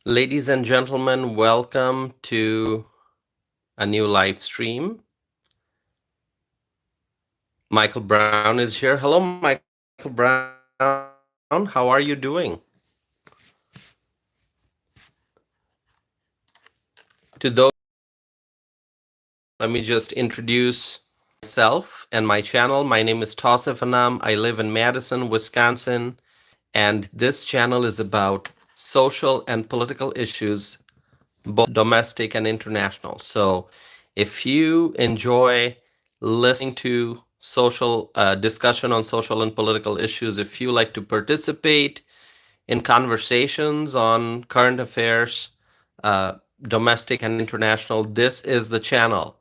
Ladies and gentlemen, welcome to a new live stream. Michael Brown is here. Hello, Michael Brown. How are you doing? To those, let me just introduce myself and my channel. My name is Tausif Anam. I live in Madison, Wisconsin, and this channel is about social and political issues, both domestic and international. So if you enjoy listening to social discussion on social and political issues, if you like to participate in conversations on current affairs, uh, domestic and international, this is the channel.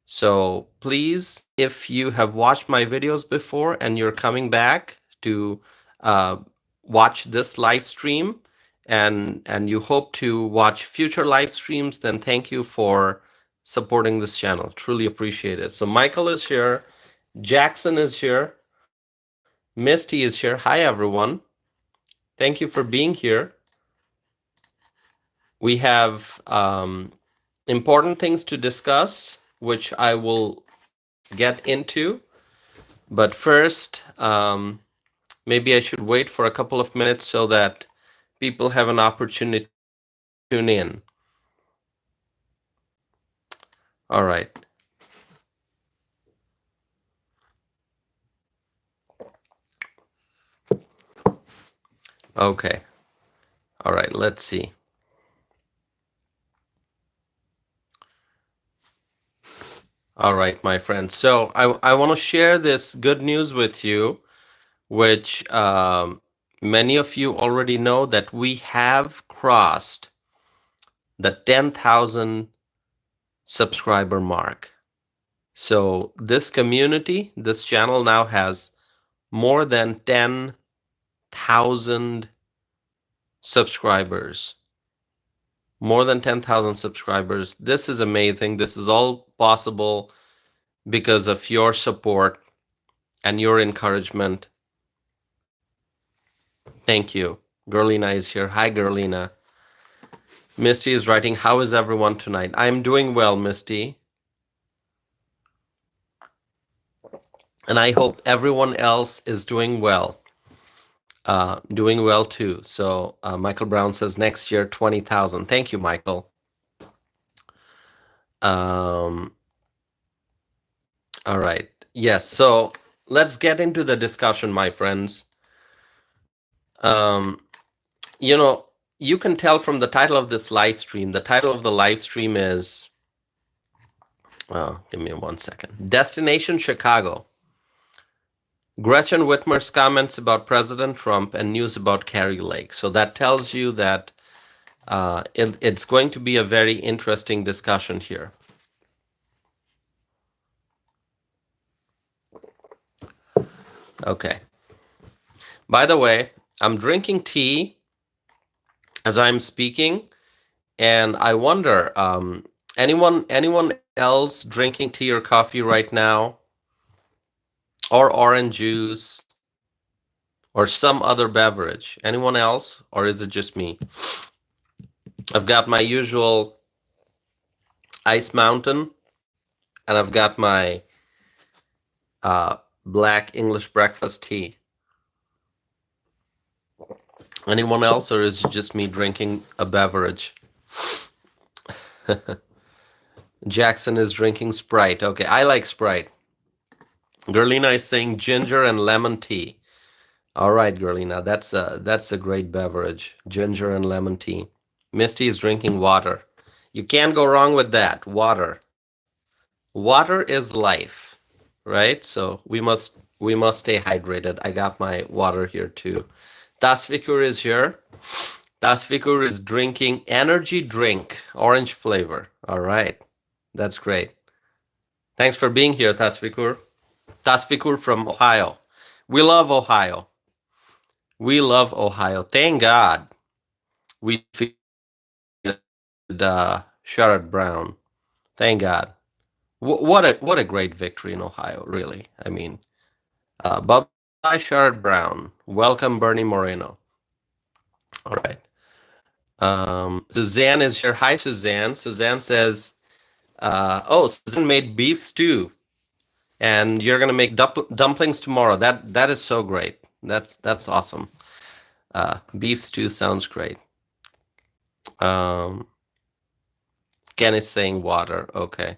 So please, if you have watched my videos before and you're coming back to uh, watch this live stream, and you hope to watch future live streams, then thank you for supporting this channel. Truly appreciate it. So Michael is here, Jackson is here, Misty is here. Hi everyone. Thank you for being here. We have important things to discuss, which I will get into. But first, maybe I should wait for a couple of minutes so that people have an opportunity to tune in. All right. Okay. All right, let's see. All right, my friends. So I want to share this good news with you, which many of you already know, that we have crossed the 10,000 subscriber mark. So this community, this channel now has more than 10,000 subscribers. More than 10,000 subscribers. This is amazing. This is all possible because of your support and your encouragement. Thank you. Gerlina is here. Hi, Gerlina. Misty is writing, how is everyone tonight? I'm doing well, Misty. And I hope everyone else is doing well. Doing well too. So Michael Brown says next year 20,000. Thank you, Michael. All right. Yes. So let's get into the discussion, my friends. You know, you can tell from the title of this live stream. The title of the live stream is, give me 1 second. Destination Chicago. Gretchen Whitmer's comments about President Trump and news about Kari Lake. So that tells you that it's going to be a very interesting discussion here. Okay. By the way, I'm drinking tea as I'm speaking, and I wonder, anyone else drinking tea or coffee right now, or orange juice, or some other beverage? Anyone else, or is it just me? I've got my usual Ice Mountain, and I've got my black English breakfast tea. Anyone else, or is it just me drinking a beverage? Jackson is drinking Sprite. Okay, I like Sprite. Gerlina is saying ginger and lemon tea. All right, Gerlina, that's a great beverage. Ginger and lemon tea. Misty is drinking water. You can't go wrong with that. Water. Water is life, right? So we must stay hydrated. I got my water here too. Tasvikur is here. Tasvikur is drinking energy drink, orange flavor. All right, that's great. Thanks for being here, Tasvikur. Tasvikur from Ohio. We love Ohio. We love Ohio. Thank God we defeated Sherrod Brown. Thank God. What a great victory in Ohio, really. I mean, bye-bye Sherrod Brown. Welcome Bernie Moreno. All right. Suzanne is here. Hi, Suzanne. Suzanne says, oh, Suzanne made beef stew, and you're gonna make dumplings tomorrow. That is so great. That's awesome. Beef stew sounds great. Um, Ken is saying water. Okay.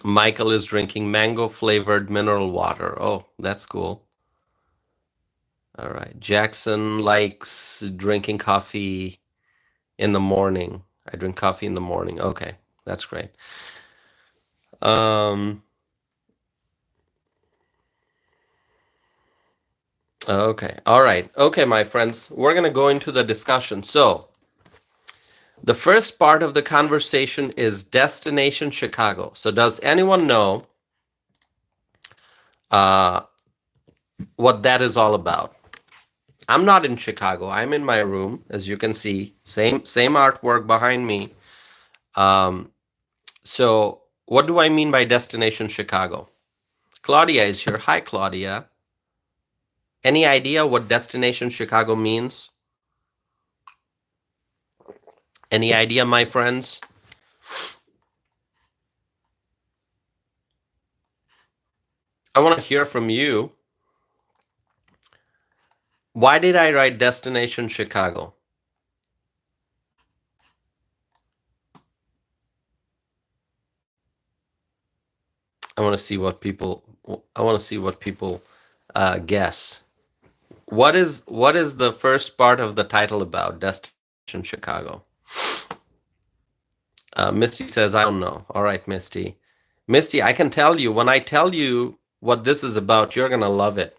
Michael is drinking mango flavored mineral water. Oh, that's cool. All right. Jackson likes drinking coffee in the morning. I drink coffee in the morning. Okay, that's great. Okay. All right. Okay, my friends, we're going to go into the discussion. So, the first part of the conversation is Destination Chicago. So, does anyone know what that is all about? I'm not in Chicago. I'm in my room, as you can see. Same artwork behind me. So, what do I mean by Destination Chicago? Claudia is here. Hi, Claudia. Any idea what Destination Chicago means? Any idea, my friends? I want to hear from you. Why did I write Destination Chicago? I want to see what people guess. What is the first part of the title about? Destination Chicago. Misty says, I don't know. All right, Misty. Misty, I can tell you, when I tell you what this is about, you're going to love it.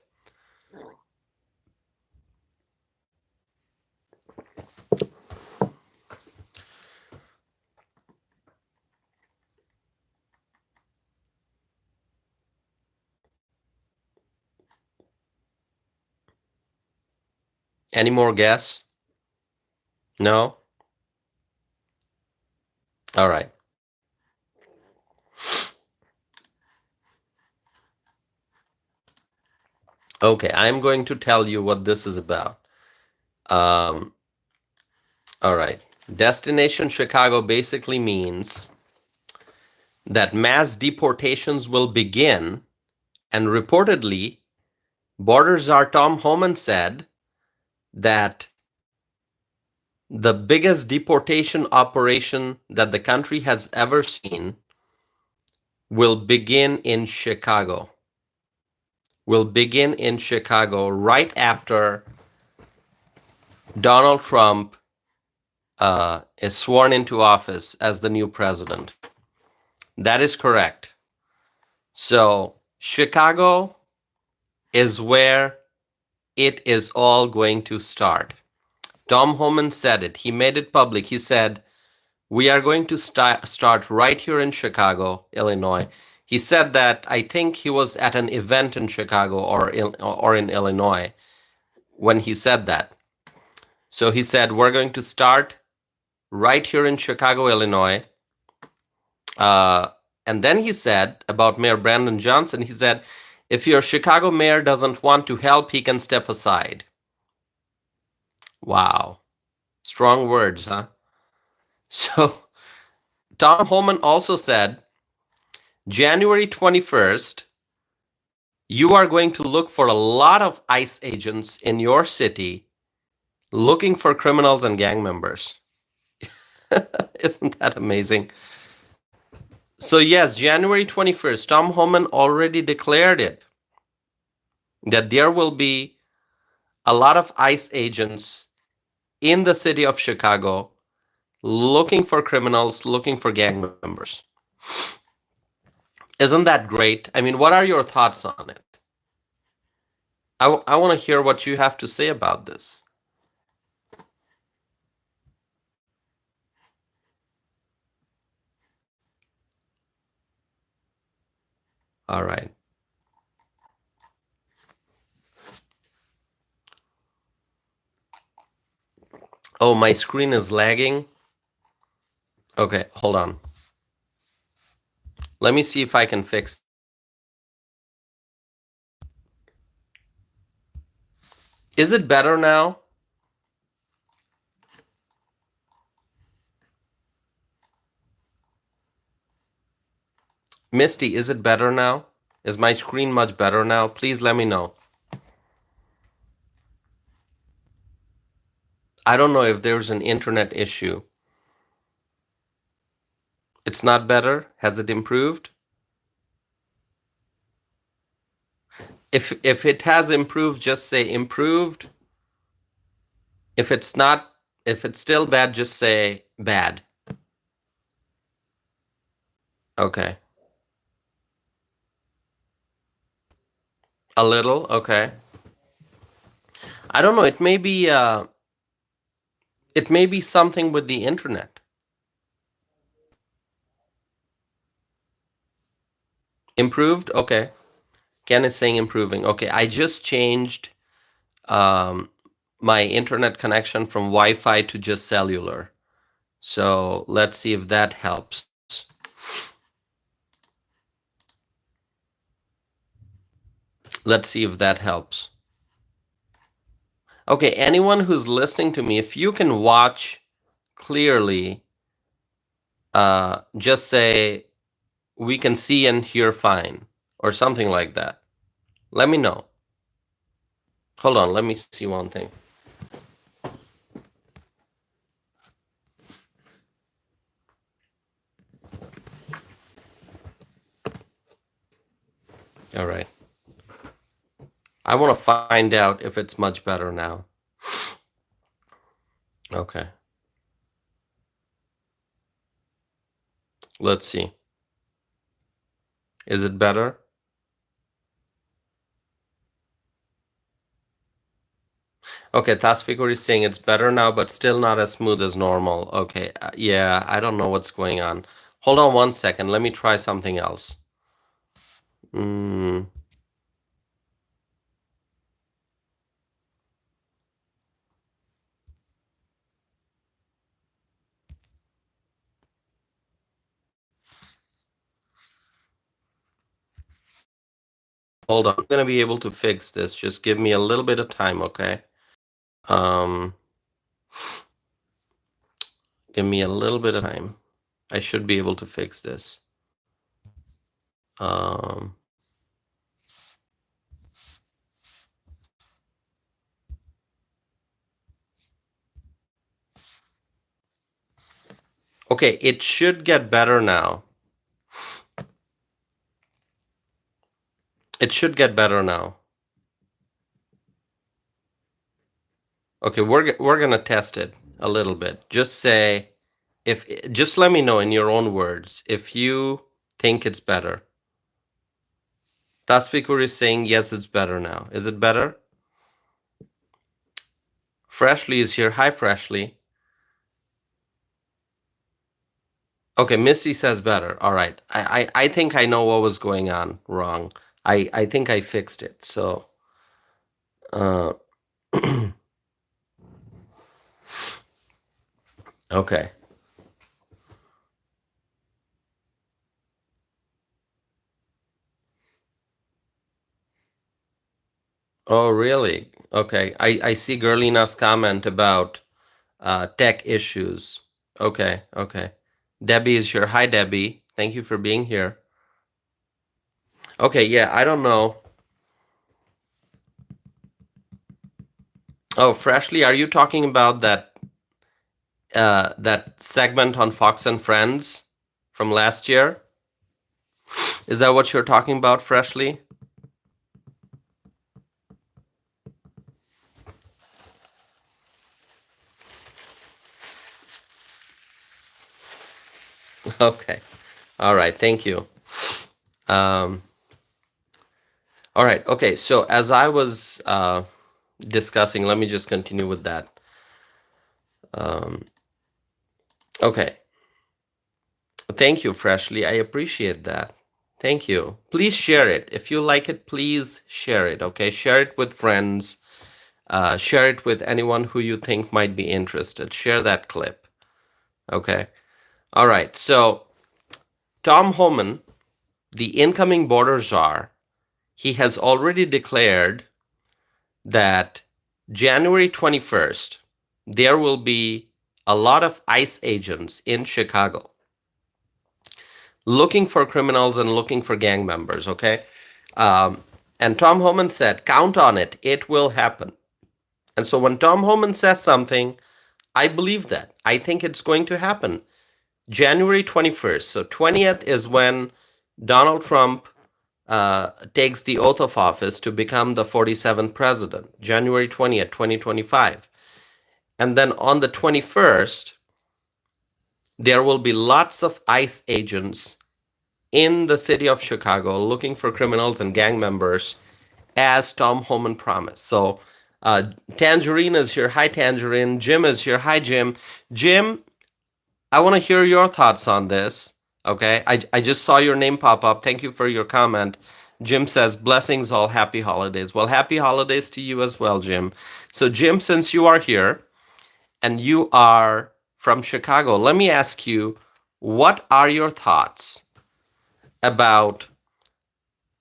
Any more guess? No? All right. Okay, I'm going to tell you what this is about. All right. Destination Chicago basically means that mass deportations will begin, and reportedly, Border Czar Tom Homan said that the biggest deportation operation that the country has ever seen will begin in Chicago. Will begin in Chicago right after Donald Trump is sworn into office as the new president. That is correct. So Chicago is where it is all going to start. Tom Homan said it. He made it public. He said, we are going to start right here in Chicago, Illinois. He said that, I think he was at an event in Chicago or in Illinois when he said that. So he said, we're going to start right here in Chicago, Illinois. And then he said about Mayor Brandon Johnson, he said, if your Chicago mayor doesn't want to help, he can step aside. Wow. Strong words, huh? So Tom Homan also said, January 21st, you are going to look for a lot of ICE agents in your city looking for criminals and gang members. Isn't that amazing? So yes, January 21st, Tom Homan already declared it, that there will be a lot of ICE agents in the city of Chicago looking for criminals, looking for gang members. Isn't that great? I mean, what are your thoughts on it? I want to hear what you have to say about this. All right. Oh, my screen is lagging. Okay, hold on. Let me see if I can fix. Is it better now? Misty, is it better now? Is my screen much better now? Please let me know. I don't know if there's an internet issue. It's not better? Has it improved? If it has improved, just say improved. If it's not, if it's still bad, just say bad. Okay. A little, okay. I don't know, it may be something with the internet. Improved? Okay. Ken is saying improving. Okay, I just changed um, my internet connection from Wi-Fi to just cellular. So let's see if that helps. Let's see if that helps. Okay, anyone who's listening to me, if you can watch clearly, just say, we can see and hear fine, or something like that. Let me know. Hold on, let me see one thing. All right. I want to find out if it's much better now. Okay. Let's see. Is it better? Okay, Tasfikor is saying it's better now, but still not as smooth as normal. Okay, yeah, I don't know what's going on. Hold on one second. Let me try something else. Hold on. I'm going to be able to fix this. Just give me a little bit of time, okay? Give me a little bit of time. I should be able to fix this. Okay, it should get better now. It should get better now. Okay, we're gonna test it a little bit. Just say, just let me know in your own words if you think it's better. Tasfikur is saying yes, it's better now. Is it better? Freshly is here. Hi, Freshly. Okay, Missy says better. All right. I think I know what was going on wrong. I think I fixed it. So, okay. Oh, really? Okay. I see Gerlina's comment about tech issues. Okay, okay. Debbie is here. Hi, Debbie. Thank you for being here. Okay, yeah, I don't know. Oh, Freshly, are you talking about that segment on Fox and Friends from last year? Is that what you're talking about, Freshly? Okay. All right. Thank you. All right. Okay. So as I was discussing, let me just continue with that. Okay. Thank you, Freshly. I appreciate that. Thank you. Please share it. If you like it, please share it. Okay. Share it with friends. Share it with anyone who you think might be interested. Share that clip. Okay. All right. So Tom Homan, the incoming border czar, he has already declared that January 21st, there will be a lot of ICE agents in Chicago. looking for criminals and looking for gang members, okay? Um, and Tom Homan said, count on it, it will happen. And so when Tom Homan says something, I believe that. I think it's going to happen. January 21st. So 20th is when Donald Trump takes the oath of office to become the 47th president, January 20th, 2025. And then on the 21st, there will be lots of ICE agents in the city of Chicago looking for criminals and gang members, as Tom Homan promised. So Tangerine is here. Hi, Tangerine. Jim is here. Hi, Jim. Jim, I want to hear your thoughts on this. Okay, I just saw your name pop up. Thank you for your comment. Jim says, blessings, all happy holidays. Well, happy holidays to you as well, Jim. So, Jim, since you are here and you are from Chicago, let me ask you, what are your thoughts about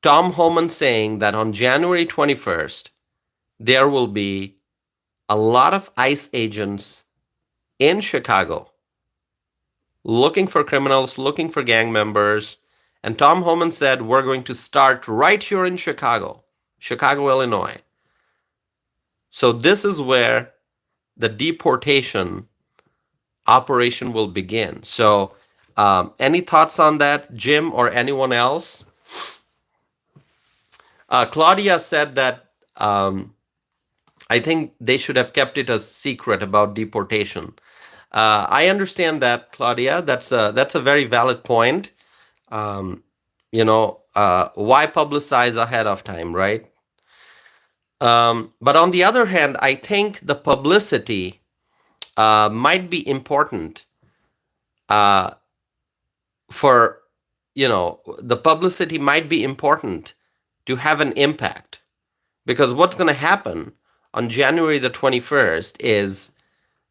Tom Homan saying that on January 21st, there will be a lot of ICE agents in Chicago looking for criminals, looking for gang members. And Tom Homan said, we're going to start right here in Chicago, Illinois. So this is where the deportation operation will begin. So any thoughts on that, Jim or anyone else? Claudia said that I think they should have kept it a secret about deportation. I understand that, Claudia. That's a very valid point. Why publicize ahead of time, right? But on the other hand, I think the publicity might be important the publicity might be important to have an impact. Because what's going to happen on January the 21st is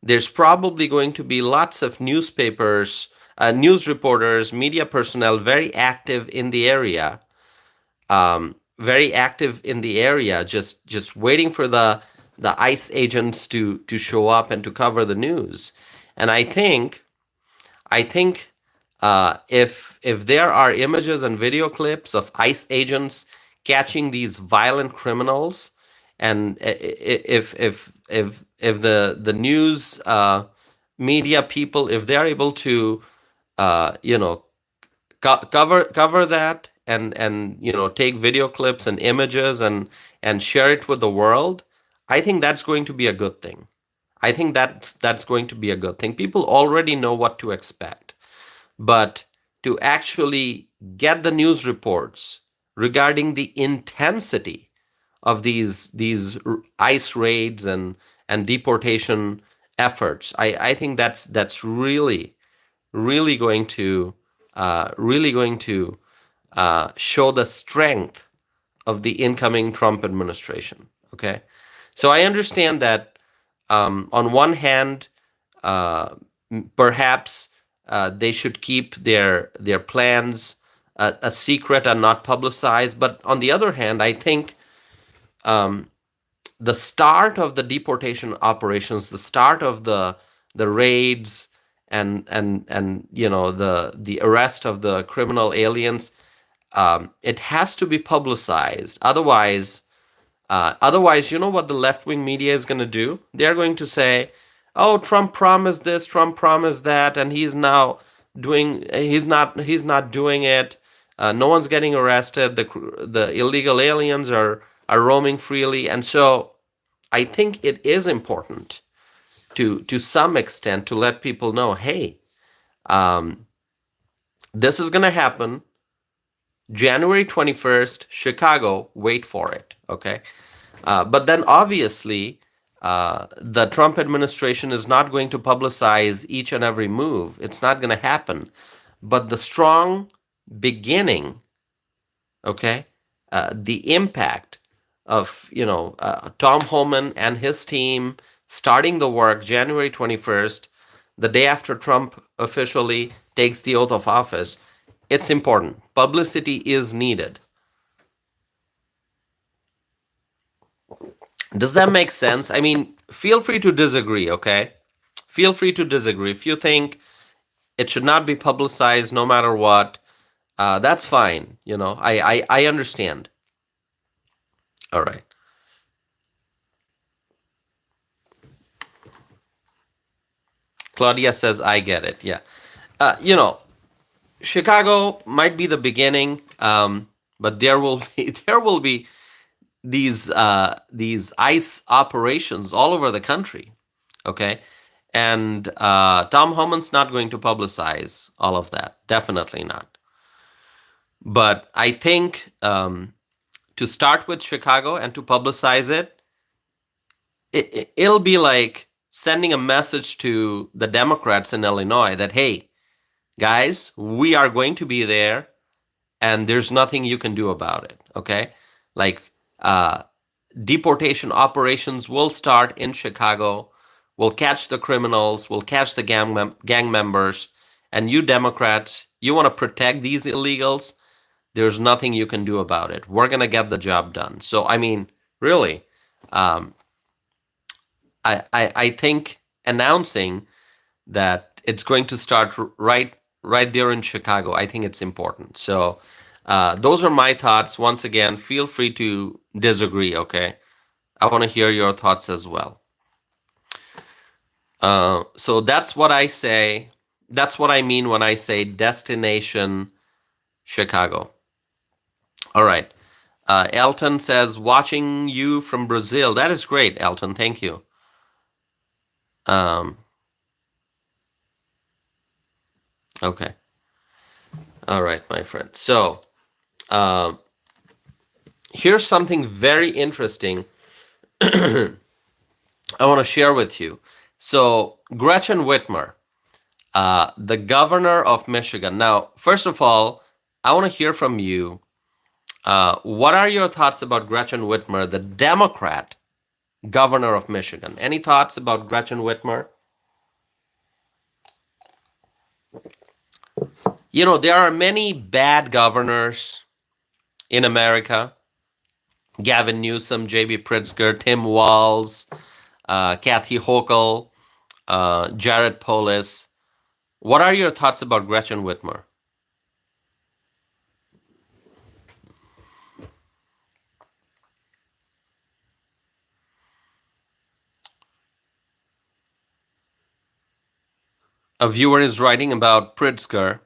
there's probably going to be lots of newspapers, news reporters, media personnel very active in the area, just waiting for the ICE agents to show up and to cover the news. And I think if there are images and video clips of ICE agents catching these violent criminals, and if the news media people, if they are able to cover that and take video clips and images and share it with the world, I think that's going to be a good thing. I think that's going to be a good thing. People already know what to expect. But to actually get the news reports regarding the intensity of these ICE raids and deportation efforts, I think that's really going to show the strength of the incoming Trump administration. Okay, so I understand that on one hand, perhaps they should keep their plans a secret and not publicized. But on the other hand, I think the start of the deportation operations, the start of the raids and the arrest of the criminal aliens, it has to be publicized. Otherwise, you know what the left-wing media is going to do? They're going to say, oh, Trump promised this, Trump promised that, and he's not doing it. No one's getting arrested. The illegal aliens are roaming freely. And so I think it is important to some extent to let people know, hey, this is going to happen January 21st, Chicago, wait for it, okay? But then obviously, the Trump administration is not going to publicize each and every move. It's not going to happen. But the strong beginning, okay, the impact of, Tom Homan and his team starting the work January 21st, the day after Trump officially takes the oath of office, it's important. Publicity is needed. Does that make sense? I mean, feel free to disagree, okay? Feel free to disagree. If you think it should not be publicized no matter what, That's fine. I understand. All right. Claudia says, I get it. Yeah. Uh, you know, Chicago might be the beginning, but there will be there will be these ICE operations all over the country. Okay, and Tom Homan's not going to publicize all of that. Definitely not. But I think to start with Chicago and to publicize it, it'll be like sending a message to the Democrats in Illinois that, hey, guys, we are going to be there and there's nothing you can do about it. Okay. Like, deportation operations will start in Chicago. We'll catch the criminals, we'll catch the gang members, and you Democrats, you want to protect these illegals, there's nothing you can do about it. We're going to get the job done. So, I mean, really, um, I think announcing that it's going to start right there in Chicago, I think it's important. So, those are my thoughts. Once again, feel free to disagree, okay? I want to hear your thoughts as well. So that's what I say. That's what I mean when I say destination Chicago. All right. Elton says, watching you from Brazil. That is great, Elton. Thank you. Um, okay. All right, my friend. So um, here's something very interesting I want to share with you. So Gretchen Whitmer, the governor of Michigan. Now, first of all, I want to hear from you. What are your thoughts about Gretchen Whitmer, the Democrat governor of Michigan? Any thoughts about Gretchen Whitmer? There are many bad governors in America. Gavin Newsom, J.B. Pritzker, Tim Walz, Kathy Hochul, Jared Polis. What are your thoughts about Gretchen Whitmer? A viewer is writing about Pritzker.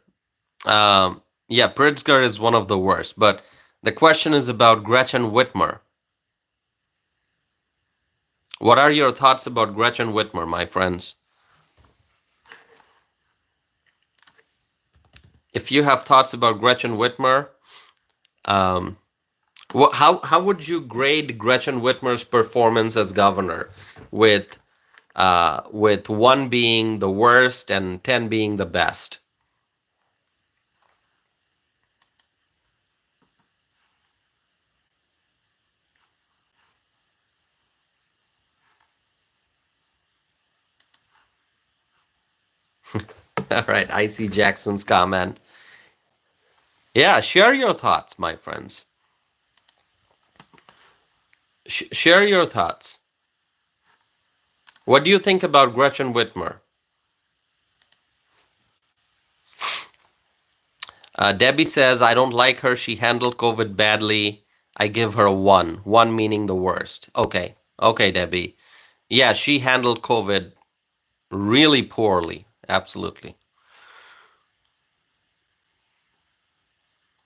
Yeah, Pritzker is one of the worst, but the question is about Gretchen Whitmer. What are your thoughts about Gretchen Whitmer, my friends? If you have thoughts about Gretchen Whitmer, um, how would you grade Gretchen Whitmer's performance as governor, with 1 being the worst and 10 being the best? All right, I see Jackson's comment. Yeah, share your thoughts, my friends. Share your thoughts. What do you think about Gretchen Whitmer? Debbie says, I don't like her. She handled COVID badly. I give her a 1. 1 meaning the worst. Okay. Okay, Debbie. Yeah, she handled COVID really poorly. Absolutely.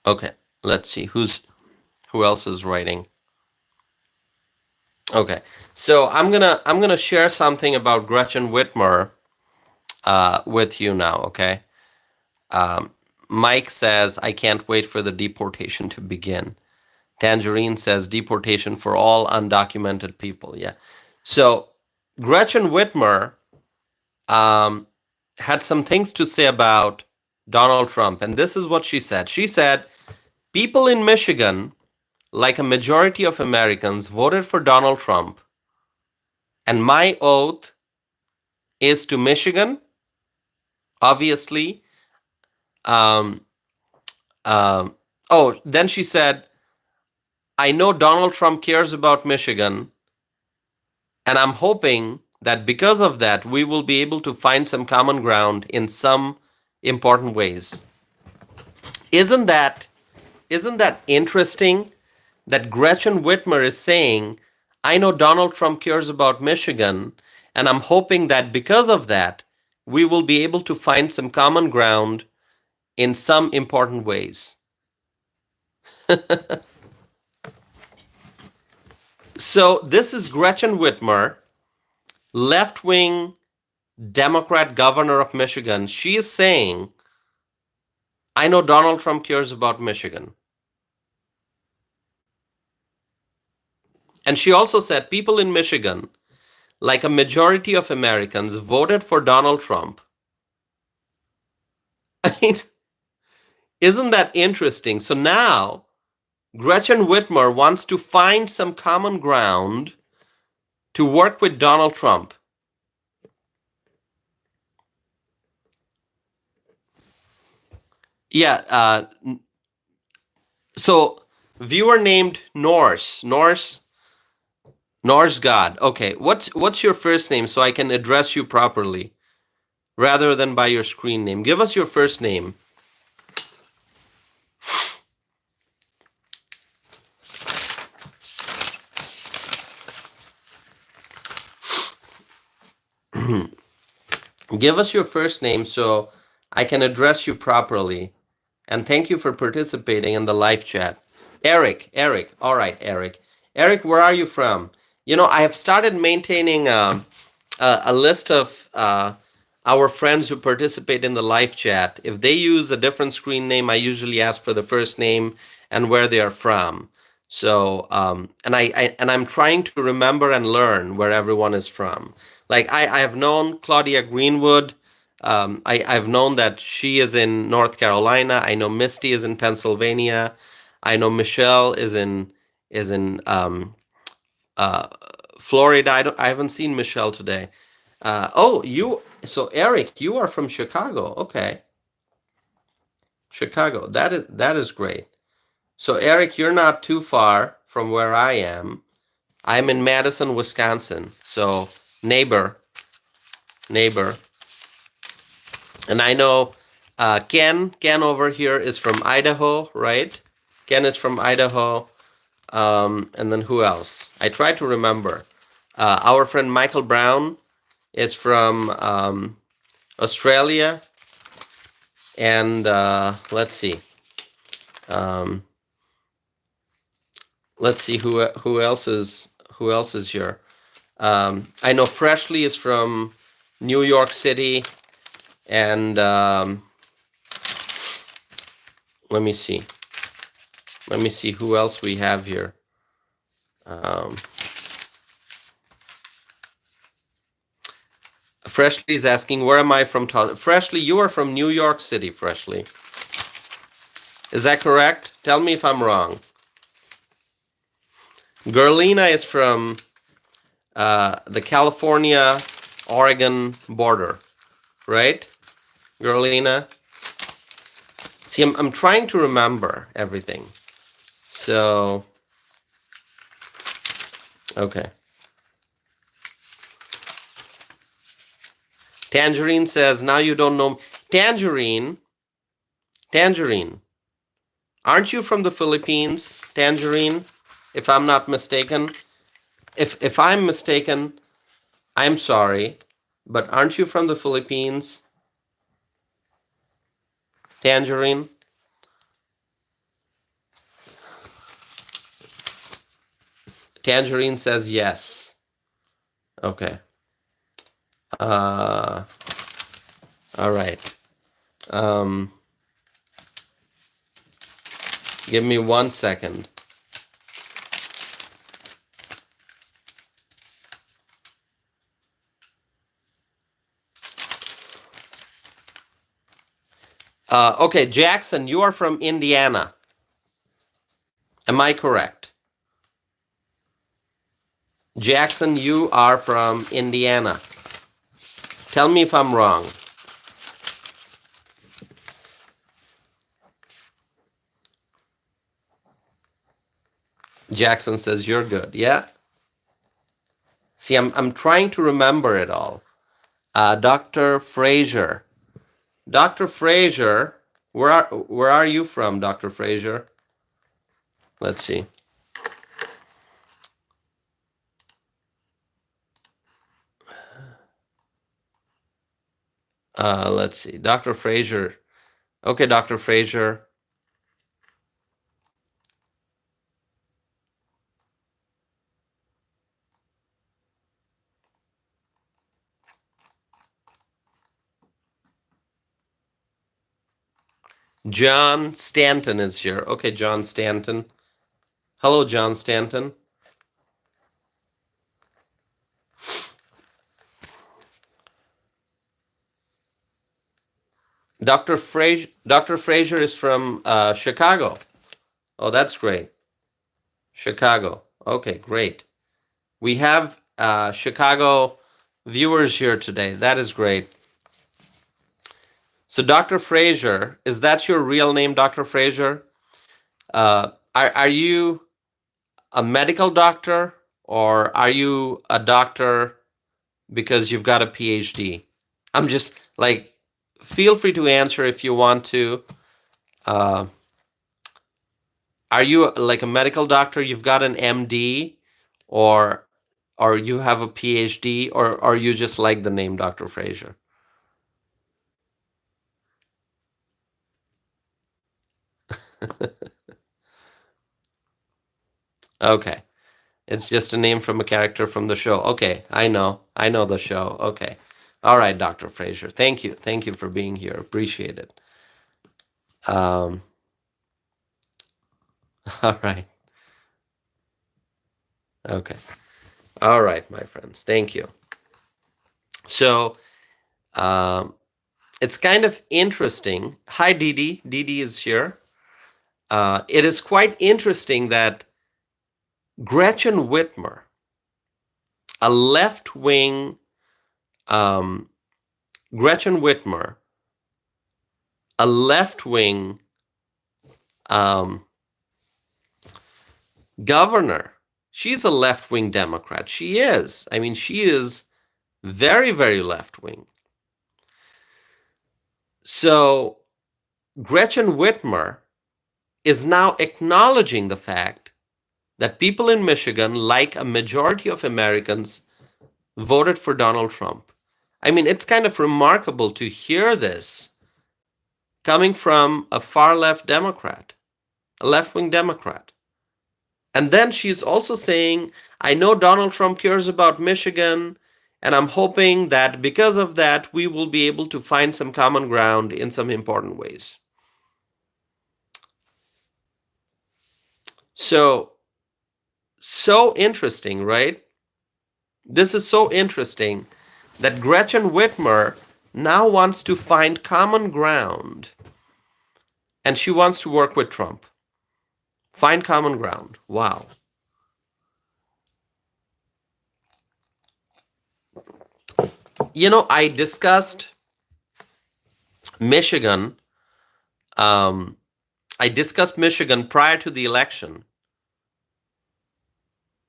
Okay. Let's see. Who else is writing? Okay. So I'm gonna share something about Gretchen Whitmer with you now, okay? Um, Mike says, I can't wait for the deportation to begin. Tangerine says, deportation for all undocumented people. Yeah. So Gretchen Whitmer had some things to say about Donald Trump, and this is what she said. She said, people in Michigan, like a majority of Americans, voted for Donald Trump, and my oath is to Michigan, obviously. Um, then she said, I know Donald Trump cares about Michigan, and I'm hoping that because of that, we will be able to find some common ground in some important ways. Isn't that interesting that Gretchen Whitmer is saying, I know Donald Trump cares about Michigan, and I'm hoping that because of that, we will be able to find some common ground in some important ways. So this is Gretchen Whitmer, left-wing Democrat governor of Michigan. She is saying, I know Donald Trump cares about Michigan. And she also said people in Michigan, like a majority of Americans, voted for Donald Trump. I mean, isn't that interesting? So now Gretchen Whitmer wants to find some common ground to work with Donald Trump. Yeah. So viewer named Norse God. Okay. What's your first name so I can address you properly rather than by your screen name? Give us your first name. Give us your first name so I can address you properly. And thank you for participating in the live chat. Eric. All right, Eric. Eric, where are you from? You know, I have started maintaining a list of our friends who participate in the live chat. If they use a different screen name, I usually ask for the first name and where they are from. So, and I'm trying to remember and learn where everyone is from. Like I have known Claudia Greenwood. I've known that she is in North Carolina. I know Misty is in Pennsylvania. I know Michelle is in uh, Florida. I haven't seen Michelle today. So Eric, you are from Chicago. Okay, Chicago. That is great. So Eric, you're not too far from where I am. I'm in Madison, Wisconsin. So neighbor. And I know Ken over here is from Idaho, right? Ken is from Idaho. And then who else? I try to remember. Our friend Michael Brown is from Australia. And let's see. Let's see who else is here. I know Freshly is from New York City. And let me see who else we have here. Freshly is asking, where am I from? Freshly, you are from New York City, Freshly. Is that correct? Tell me if I'm wrong. Gerlina is from the California-Oregon border, right? Gerlina. See, I'm trying to remember everything. So, okay. Tangerine says, now you don't know. Tangerine. Aren't you from the Philippines, Tangerine? If I'm not mistaken. If I'm mistaken, I'm sorry. But aren't you from the Philippines? Tangerine? Tangerine says yes. Okay. All right. Give me 1 second. Okay, Jackson, you are from Indiana. Am I correct? Jackson, you are from Indiana. Tell me if I'm wrong. Jackson says you're good. Yeah. See, I'm trying to remember it all. Dr. Frazier. Dr. Frazier Where are you from, Dr. Frazier? Let's see. Let's see. Dr. Frazier. Okay, Dr. Frazier. John Stanton is here. Okay, John Stanton. Hello, John Stanton. Dr. Frazier is from Chicago. Oh, that's great. Chicago. Okay, great. We have Chicago viewers here today. That is great. So, Dr. Frazier, is that your real name, Dr. Frazier? Are you a medical doctor, or are you a doctor because you've got a PhD? I'm just like, feel free to answer if you want to. Are you like a medical doctor? You've got an MD, or you have a PhD, or you just like the name Dr. Frazier? Okay. It's just a name from a character from the show. Okay, I know the show. Okay. All right, Dr. Frazier. Thank you. Thank you for being here. Appreciate it. All right. Okay. All right, my friends. Thank you. So, it's kind of interesting. Hi, Didi. Didi is here. It is quite interesting that Gretchen Whitmer, a left-wing Gretchen Whitmer, a left-wing governor. She's a left-wing Democrat. She is. I mean, she is very, very left-wing. So Gretchen Whitmer is now acknowledging the fact that people in Michigan, like a majority of Americans, voted for Donald Trump. I mean, it's kind of remarkable to hear this coming from a far-left Democrat, a left-wing Democrat. And then she's also saying, I know Donald Trump cares about Michigan, and I'm hoping that because of that, we will be able to find some common ground in some important ways. So interesting, right? This is so interesting that Gretchen Whitmer now wants to find common ground, and she wants to work with Trump. Find common ground. Wow. You know, I discussed Michigan. I discussed Michigan prior to the election.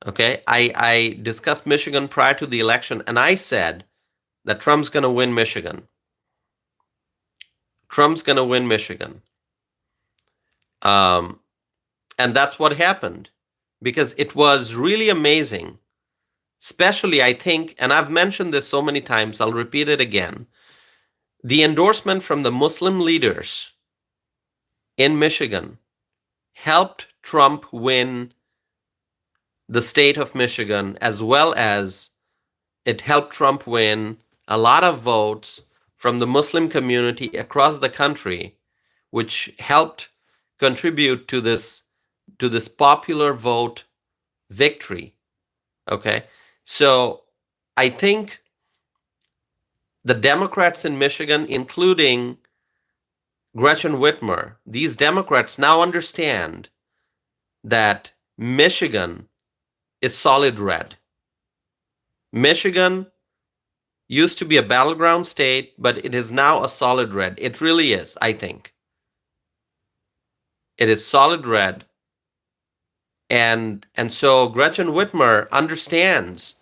Okay, I discussed Michigan prior to the election, and I said that Trump's going to win Michigan. Trump's going to win Michigan. And that's what happened, because it was really amazing. Especially, I think, and I've mentioned this so many times, I'll repeat it again, the endorsement from the Muslim leaders in Michigan helped Trump win the state of Michigan, as well as it helped Trump win a lot of votes from the Muslim community across the country, which helped contribute to this popular vote victory. Okay, so I think the Democrats in Michigan, including Gretchen Whitmer, these Democrats now understand that Michigan is solid red. Michigan used to be a battleground state, but it is now a solid red. It really is, I think. It is solid red. And so Gretchen Whitmer understands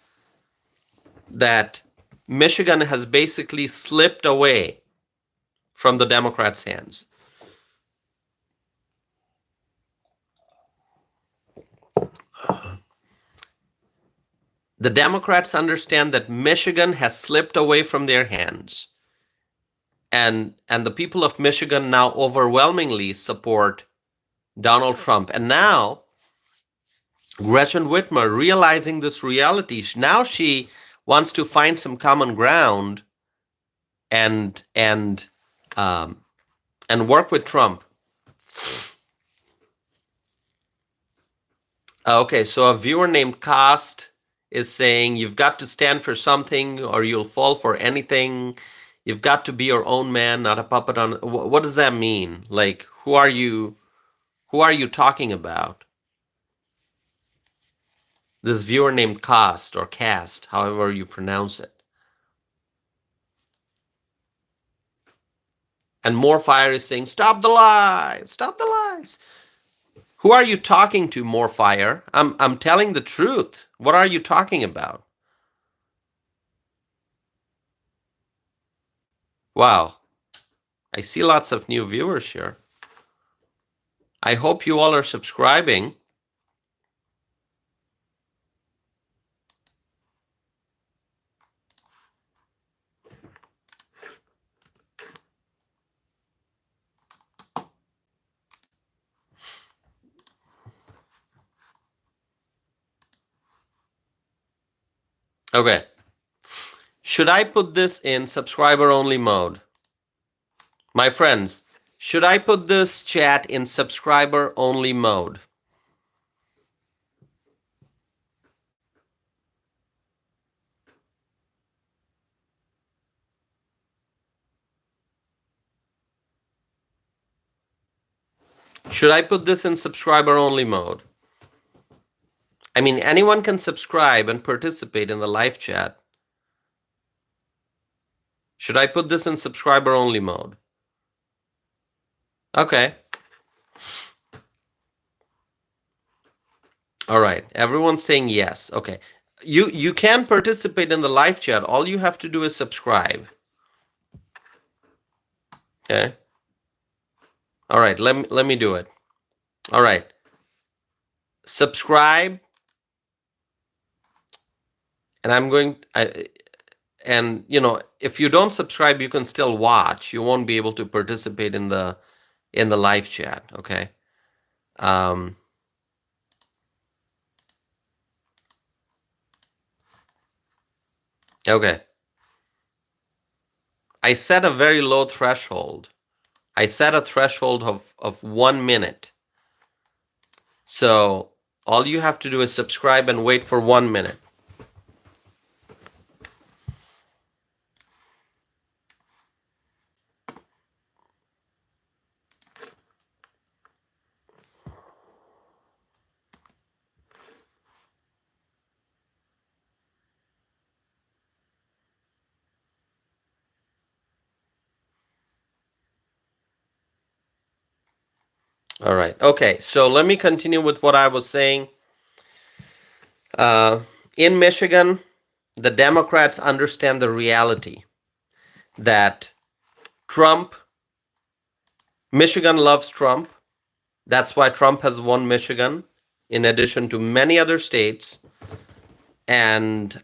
that Michigan has basically slipped away from the Democrats' hands. The Democrats understand that Michigan has slipped away from their hands. And the people of Michigan now overwhelmingly support Donald Trump. And now Gretchen Whitmer, realizing this reality, now she wants to find some common ground and work with Trump. Okay, so a viewer named Cost is saying you've got to stand for something or you'll fall for anything. You've got to be your own man, not a puppet on. What does that mean? Like, who are you talking about? This viewer named Cost or Cast, however you pronounce it. And More Fire is saying, stop the lies, stop the lies. Who are you talking to, More Fire? I'm telling the truth. What are you talking about? Wow. I see lots of new viewers here. I hope you all are subscribing. Okay. Should I put this in subscriber only mode? My friends, should I put this chat in subscriber only mode? Should I put this in subscriber only mode? I mean, anyone can subscribe and participate in the live chat. Should I put this in subscriber only mode? Okay. All right. Everyone's saying yes. Okay. You can participate in the live chat. All you have to do is subscribe. Okay. All right. Let me do it. All right. Subscribe. And I'm going and you know, if you don't subscribe, you can still watch. You won't be able to participate in the live chat, okay? Okay. I set a very low threshold. I set a threshold of 1 minute. So all you have to do is subscribe and wait for 1 minute. All right. Okay. So let me continue with what I was saying. In Michigan, the Democrats understand the reality that Michigan loves Trump. That's why Trump has won Michigan, in addition to many other states. And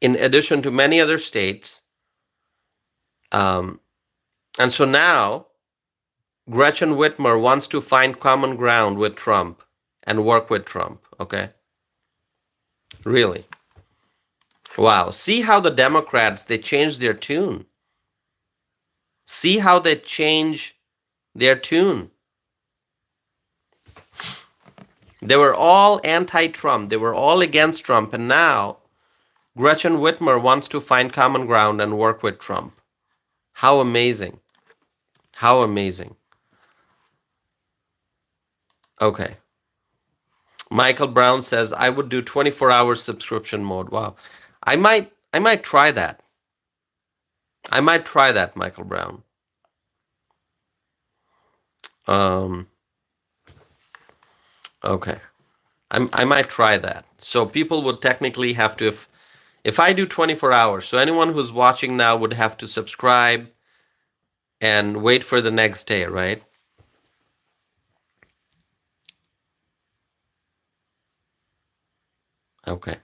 in addition to many other states. And so now Gretchen Whitmer wants to find common ground with Trump and work with Trump, okay? Really. Wow. See how the Democrats, they changed their tune. See how they change their tune. They were all anti-Trump. They were all against Trump. And now Gretchen Whitmer wants to find common ground and work with Trump. How amazing. How amazing. Okay. Michael Brown says, I would do 24-hour subscription mode. Wow. I might try that. I might try that, Michael Brown. Okay. I might try that. So people would technically have to, if I do 24 hours, so anyone who's watching now would have to subscribe and wait for the next day, right? Okay.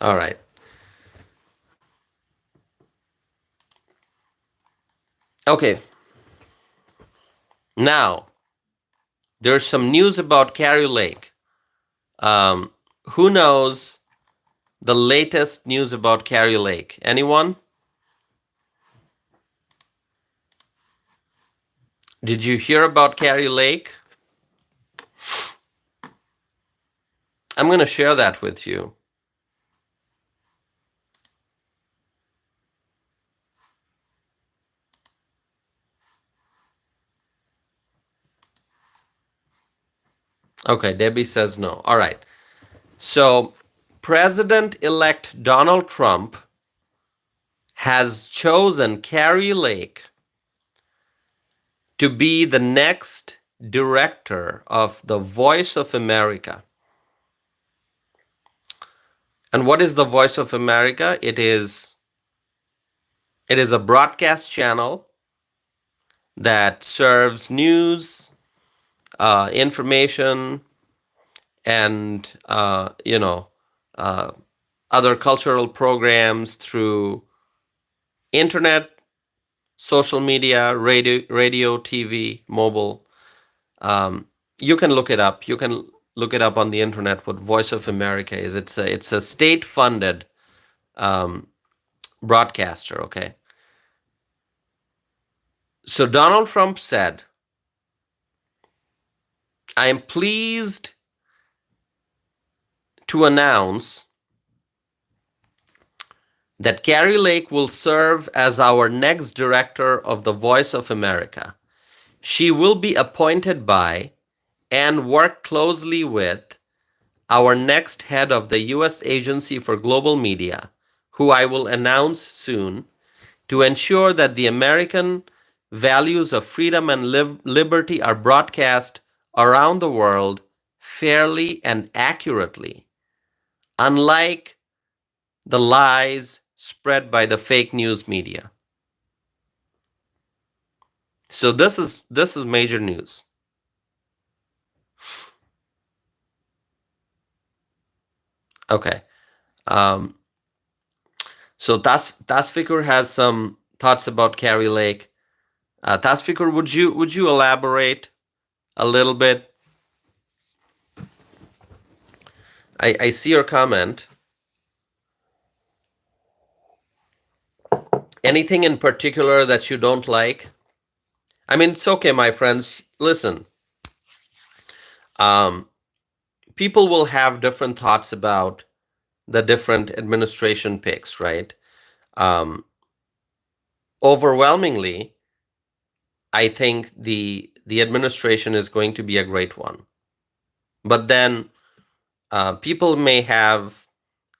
All right. Okay. Now, there's some news about Kari Lake. Um, who knows the latest news about Kari Lake? Anyone? Did you hear about Kari Lake? I'm going to share that with you. Okay, Debbie says no. All right. So, President-elect Donald Trump has chosen Kari Lake to be the next director of the Voice of America. And what is the Voice of America? It is a broadcast channel that serves news, information, and other cultural programs through internet, social media, radio, TV, mobile. You can look it up. You can look it up on the internet. What Voice of America is? It's a state-funded broadcaster. Okay. So Donald Trump said, "I am pleased to announce that Kari Lake will serve as our next director of the Voice of America. She will be appointed by and work closely with our next head of the U.S. Agency for Global Media, who I will announce soon, to ensure that the American values of freedom and liberty are broadcast around the world fairly and accurately, unlike the lies spread by the fake news media." So this is major news. Okay. Um, so Tasfikur has some thoughts about Kari Lake. Tasfikur, would you elaborate a little bit? I see your comment. Anything in particular that you don't like? I mean, it's okay, my friends. Listen, people will have different thoughts about the different administration picks, right? Overwhelmingly, I think the administration is going to be a great one. But then people may have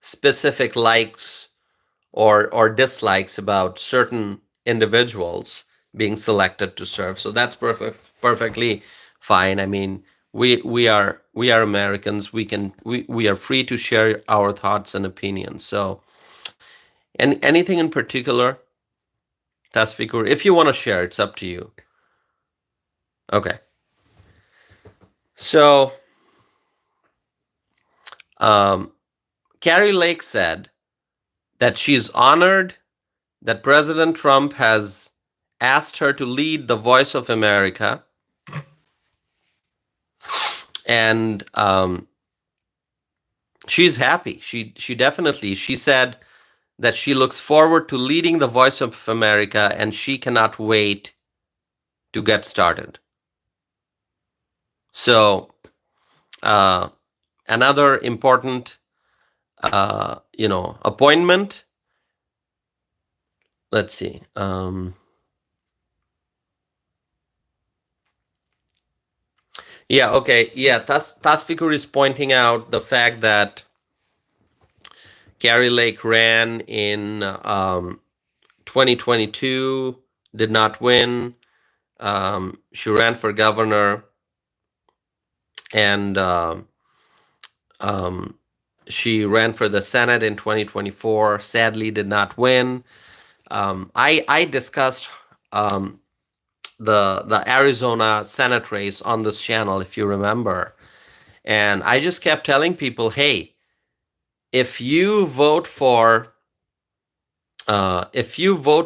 specific likes or dislikes about certain individuals being selected to serve. So that's perfectly fine. I mean, we are Americans. We are free to share our thoughts and opinions. So, and anything in particular, Tasfikur, if you want to share, it's up to you. Okay. So, Kari Lake said that she's honored that President Trump has asked her to lead the Voice of America. And she's happy. She definitely, she said that she looks forward to leading the Voice of America and she cannot wait to get started. So another important appointment. Let's see. Yeah, okay. Yeah, Tasfikur is pointing out the fact that Kari Lake ran in 2022, did not win. She ran for governor, and she ran for the Senate in 2024. Sadly, did not win. I discussed the Arizona Senate race on this channel, if you remember, and I just kept telling people, hey, if you vote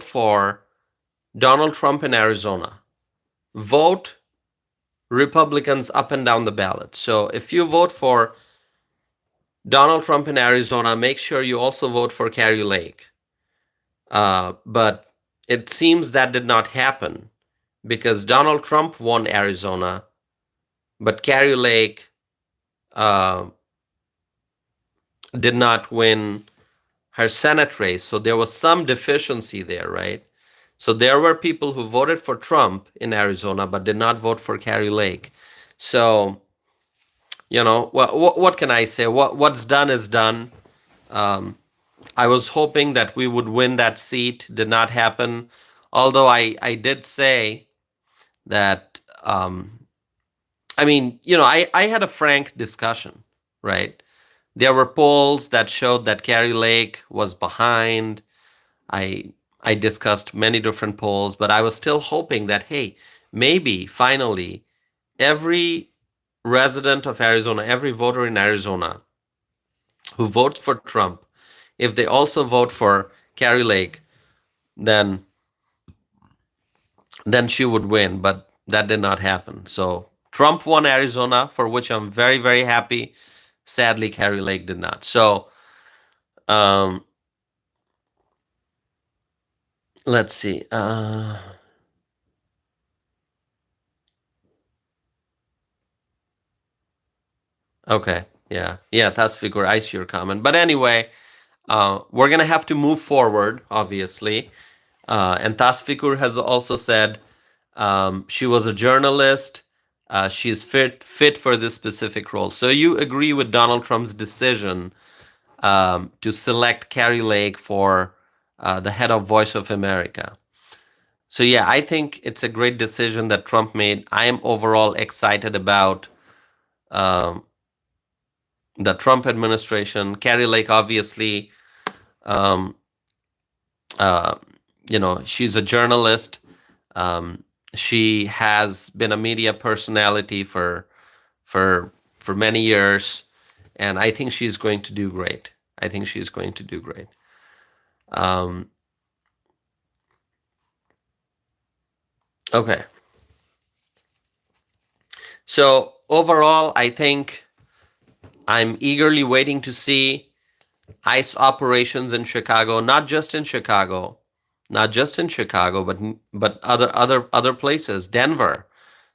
for Donald Trump in Arizona, vote Republicans up and down the ballot. So if you vote for Donald Trump in Arizona, make sure you also vote for Kari Lake. But it seems that did not happen because Donald Trump won Arizona, but Kari Lake uh, did not win her Senate race. So there was some deficiency there, right? So there were people who voted for Trump in Arizona but did not vote for Kari Lake. So, what can I say? What's done is done. Um, I was hoping that we would win that seat. Did not happen. Although I did say that, I had a frank discussion, right? There were polls that showed that Kari Lake was behind. I I discussed many different polls, but I was still hoping that, hey, maybe finally every resident of Arizona, every voter in Arizona who votes for Trump, if they also vote for Kari Lake, then she would win. But that did not happen. So Trump won Arizona, for which I'm very, very happy. Sadly, Kari Lake did not. So um, let's see. Okay. Yeah, Tasfikur, I see your comment. But anyway, we're gonna have to move forward, obviously. And Tasfikur has also said she was a journalist. She is fit for this specific role. So you agree with Donald Trump's decision to select Kari Lake for the head of Voice of America. So yeah, I think it's a great decision that Trump made. I am overall excited about um, the Trump administration. Kari Lake, obviously, um, uh, she's a journalist. Um, she has been a media personality for for many years, and I think she's going to do great. I think she's going to do great. Um, okay. So overall, I think I'm eagerly waiting to see ICE operations in Chicago, not just in Chicago, but other places, Denver,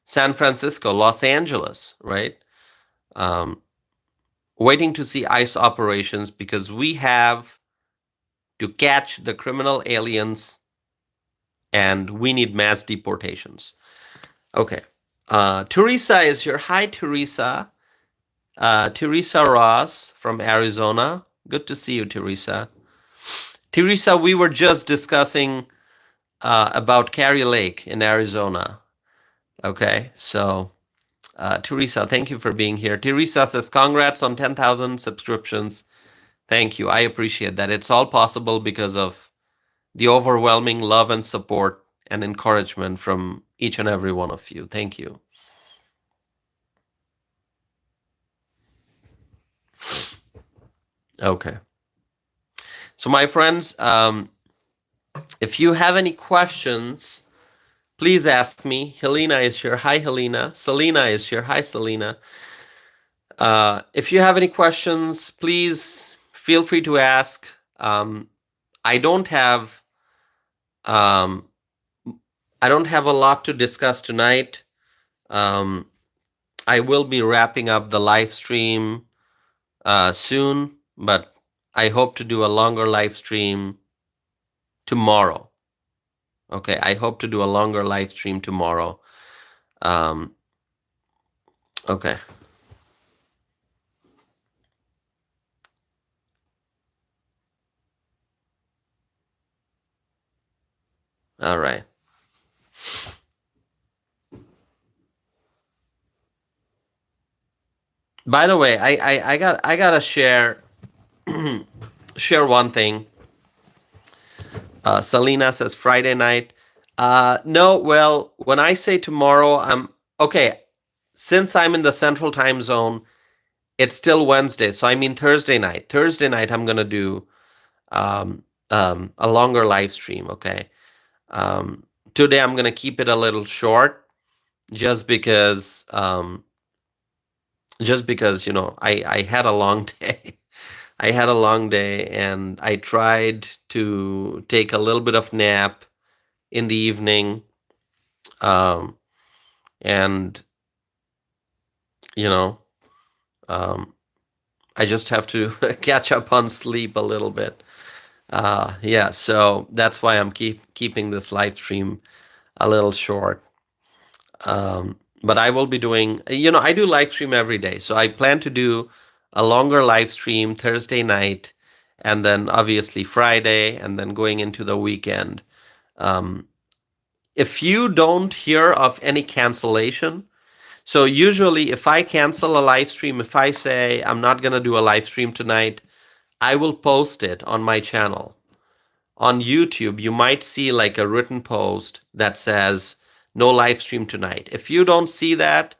San Francisco, Los Angeles, right? Um, Waiting to see ICE operations because we have to catch the criminal aliens and we need mass deportations. Okay. Teresa is here. Hi, Teresa. Teresa Ross from Arizona. Good to see you, Teresa. Teresa, we were just discussing about Kari Lake in Arizona. Okay, so Teresa, thank you for being here. Teresa says, congrats on 10,000 subscriptions. Thank you. I appreciate that. It's all possible because of the overwhelming love and support and encouragement from each and every one of you. Thank you. Okay. So my friends, if you have any questions, please ask me. Helena is here. Hi, Helena. Selena is here. Hi, Selena. If you have any questions, please feel free to ask. I don't have um, a lot to discuss tonight. I will be wrapping up the live stream soon, but I hope to do a longer live stream tomorrow. Okay, I hope to do a longer live stream tomorrow. Okay. All right. By the way, I gotta share one thing. Selena says Friday night. No, well, when I say tomorrow, I'm okay. Since I'm in the central time zone, It's still Wednesday, so I mean Thursday night. Thursday night, I'm gonna do um, a longer live stream. Okay. Um, Today, I'm gonna keep it a little short, just because I had a long day. I had a long day, and I tried to take a little bit of nap in the evening, um, and you know, um, I just have to catch up on sleep a little bit. Yeah, so that's why I'm keeping this live stream a little short. But I will be doing, I do live stream every day. So I plan to do a longer live stream Thursday night, and then obviously Friday, and then going into the weekend. Um, if you don't hear of any cancellation, so usually if I cancel a live stream, if I say I'm not going to do a live stream tonight, I will post it on my channel. On YouTube, you might see like a written post that says no live stream tonight. If you don't see that,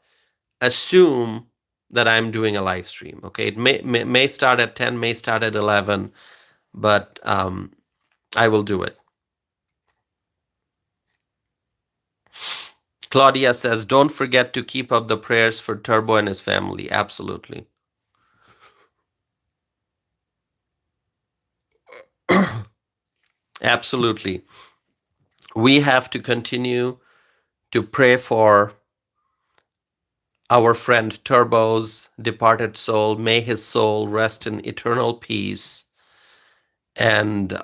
assume that I'm doing a live stream. Okay, it may start at 10, may start at 11, but I will do it. Claudia says, don't forget to keep up the prayers for Turbo and his family. Absolutely. Absolutely. We have to continue to pray for our friend Turbo's departed soul. May his soul rest in eternal peace. And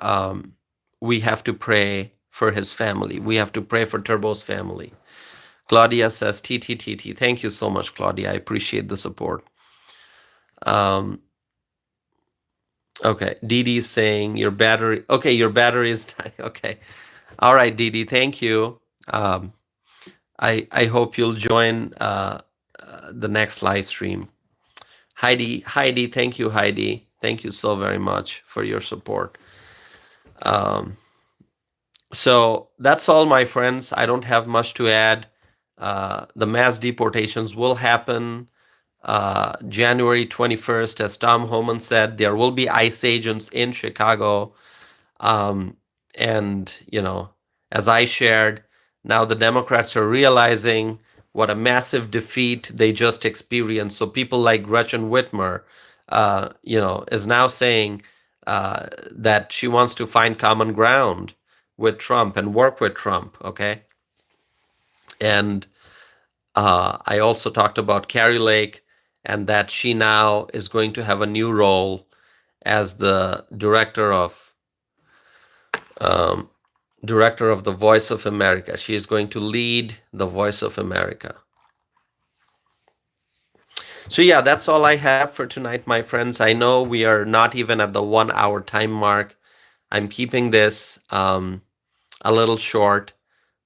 we have to pray for his family. We have to pray for Turbo's family. Claudia says, TTTT. Thank you so much, Claudia. I appreciate the support. Okay, Dee is saying your battery. Okay, your battery is dying. Okay. All right, Dee, thank you. I hope you'll join the next live stream. Heidi, thank you, Heidi. Thank you so very much for your support. So that's all, my friends. I don't have much to add. The mass deportations will happen January 21st. As Tom Homan said, there will be ICE agents in Chicago. And, as I shared, now the Democrats are realizing what a massive defeat they just experienced. So people like Gretchen Whitmer, is now saying that she wants to find common ground with Trump and work with Trump, okay? And I also talked about Kari Lake, and that she now is going to have a new role as the director of the Voice of America. She is going to lead the Voice of America. So yeah, that's all I have for tonight, my friends. I know we are not even at the 1 hour time mark. I'm keeping this a little short,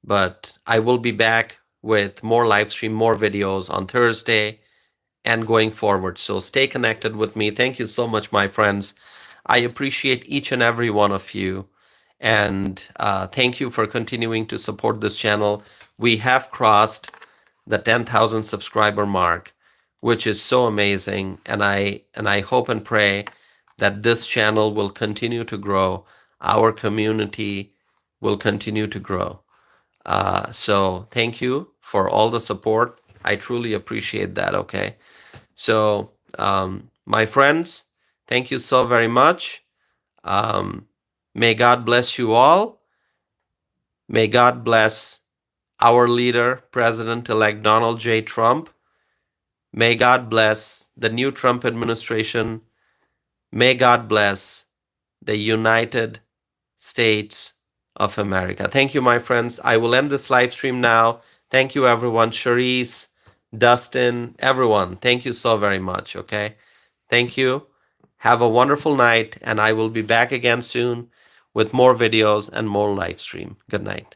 but I will be back with more live stream, more videos on Thursday and going forward. So stay connected with me. Thank you so much, my friends. I appreciate each and every one of you. And thank you for continuing to support this channel. We have crossed the 10,000 subscriber mark, which is so amazing. And I hope and pray that this channel will continue to grow. Our community will continue to grow. So thank you for all the support. I truly appreciate that, okay? So, my friends, thank you so very much. May God bless you all. May God bless our leader, President-elect Donald J. Trump. May God bless the new Trump administration. May God bless the United States of America. Thank you, my friends. I will end this live stream now. Thank you, everyone. Charisse, Dustin, everyone. Thank you so very much, okay? Thank you. Have a wonderful night, and I will be back again soon with more videos and more live stream. Good night.